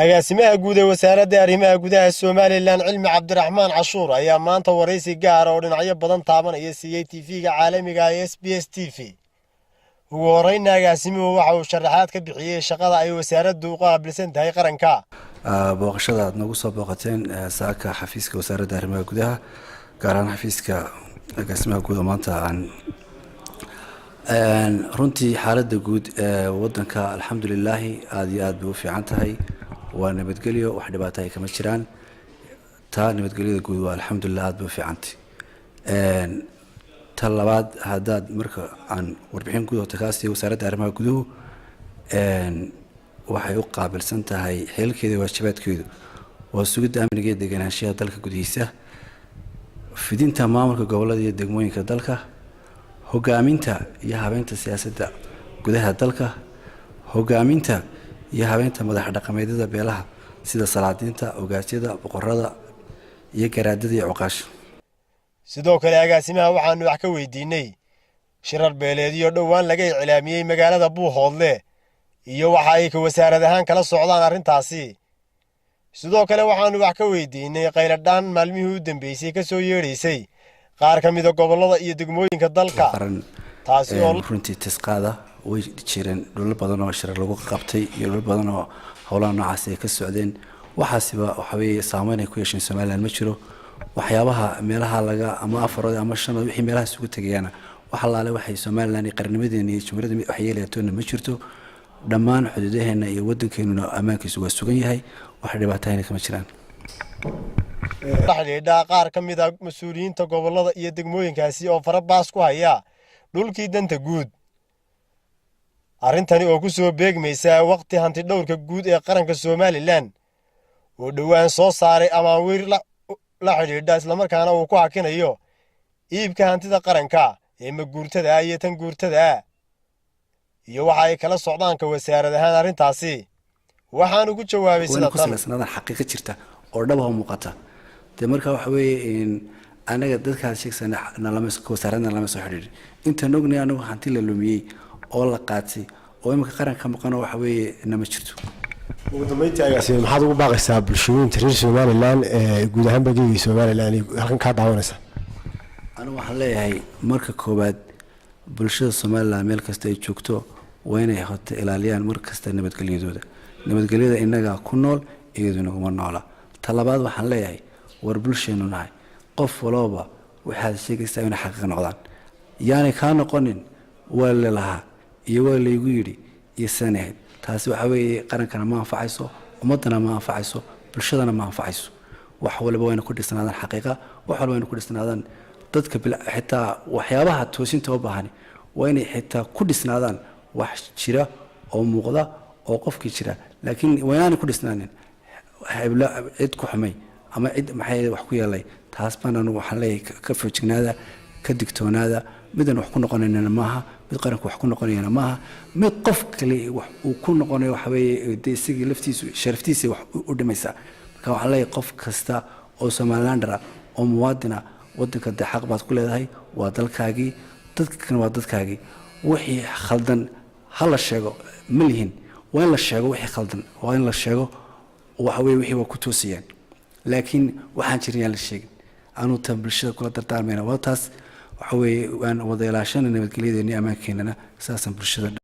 agaasimaha guud ee wasaaradda arrimaha gudaha Soomaaliland Cilmi Cabdiraxmaan Cashuur ayaa maanta wareysi gaar ah oo dhinacyo badan taabanaya siiyay TV-ga caalamiga ah ee SBS TV. ugu horreyn agaasimuhu waxa uu sharaxaad ka bixiyay shaqada ay wasaaraddu u qaabilsan tahay qaranka. booqashada aad nagu soo booqateen saaka xafiiska wasaaradda arrimaha gudaha gaar ahaan xafiiska agaasimaha guud maanta aan runtii xaaladda guud ee wadanka alxamdulillah aad iyo aad u fiican tahay waa nabadgelyo wax dhibaato ay kama jiraan taa nabadgelyada guud waa alxamdulillah aad u fiicantay talabaad hadaad marka aan warbixin guud oo tagaasii wasaaradda arrimaha guduhu waxay u qaabilsan tahay xilkeeda waajibaadkeedu waa sugidda amniga iyo deganaanshaha dalka gudihiisa fidinta maamulka gobolada iyo degmooyinka dalka hogaaminta iyo habeynta siyaasadda gudaha dalka hogaaminta iyo habeynta madax dhaqameedyada beelaha sida salaadiinta ogaasyada boqorada iyo garaadada iyo cuqaasha. sidoo kale agaasimaha waxaanu wax ka weydiinay shirar beeleedyo dhowaan laga iclaamiyay magaalada Buuhoodle iyo waxa ay ka wasaarad ahaan kala socdaan arrintaasi. sidoo kale waxaanu wax ka weydiinay qayladhaan maalmihii u dambeysay ka soo yeereysay qaar ka mid ah gobolada iyo degmooyinka dalka taasi oo runtii tisqaada way jireen dhul badan oo shirar lagu qabtay iyo dhul badan oo howlaha noocaas ay ka socdeen waxaasiba waxa weeye saameyn ay ku yeesheen Soomaaliland ma jiro waxyaabaha meelaha laga ama afarood ama shan wixii meelaha isugu tagayana waxa laale waxay Soomaaliland qarnimadeena iyo jumhuriyadda wax yeelaatoona ma jirto dhammaan xuduudaheena iyo wadankeena amaankiisu waa sugan yahay wax dhibaato ah kama jiraan. xidhiidha qaar ka mid ah mas'uuliyiinta gobolada iyo degmooyinkaasi oo farabaas ku haya dhulkii danta guud arrintani oo ku soo beegmaysa waqti hanti dhowrka guud ee qaranka Soomaaliland oo dhawaan soo saaray amaawiir la xidhiidha isla markaana uu ku hakinayo iibka hantida qaranka ee maguurtada iyo tan guurtada iyo waxa ay kala socdaan ka wasaarad ahaan arrintaasi waxaan ugu jawaabay sida tan xaqiiqo jirta oo dhab ah muuqata marka waxa weeye in anaga dadka sheegsana nalama wasaaradna lama soo xiriirin inta nognay anagu hanti la lumiyay oo la qaatay oo imka qaranka maqan waxa weeye nama jirto. ugu dambeyntii agaasimaha maxaad ugu baaqaysaa bulshooyinka reer Soomaaliland ee guud ahaan bariga Soomaaliland halkan ka daawanaysa? anu waxaan leeyahay marka koobaad bulshada Soomaaliland meel kasta ay joogto waa inay hota ilaaliyaan mar kasta nabadgelyada inaga ku nool iyaduna kuma noola. talabaad waxaan leeyahay war bulshadu nahay qof walba waxaad sheegaysaa in xaqiiq noqdaan yaani ka noqonin wala laha iyo wala igu yiri iyo saneed taasi waxa weeye qarankana ma anfacayso ummadana ma anfacayso bulshadana ma anfacayso wax walba wayna ku dhisnaadaan xaqiiqa wax walba wayna ku dhisnaadaan dadka xitaa waxyaabaha toosinta u baahan waa inay xitaa ku dhisnaadaan wax jira oo muuqda oo qofkii jira laakiin waynaan ku dhisnaanin cid ku xumay ama cid maxay wax ku yeelay taas baan anigu waxaan leeyahay ka foojignaada ka digtoonaada midan wax ku noqonayna maaha mid qaranku wax ku noqonayna maaha mid qof kale wax uu ku noqonayo waxa weeye deesiga laftiisu sharaftiisa wax u dhimaysa marka waxaan leeyahay qof kasta oo Soomaaliland oo muwaadina wadanka xaq baad ku leedahay waa dalkaagii dadkan waa dadkaagii wixii khaldan hala sheego malihin waa in la sheego wixii khaldan waa in la sheego waxa weeye wixii waa ku toosiyeen laakiin waxaan jirin la sheegin aanu tan bulshada kula dardaarmayna waa taas waxa weeye waan wada ilaashanayna nabadgelyada iyo ammaankeena saasan bulshada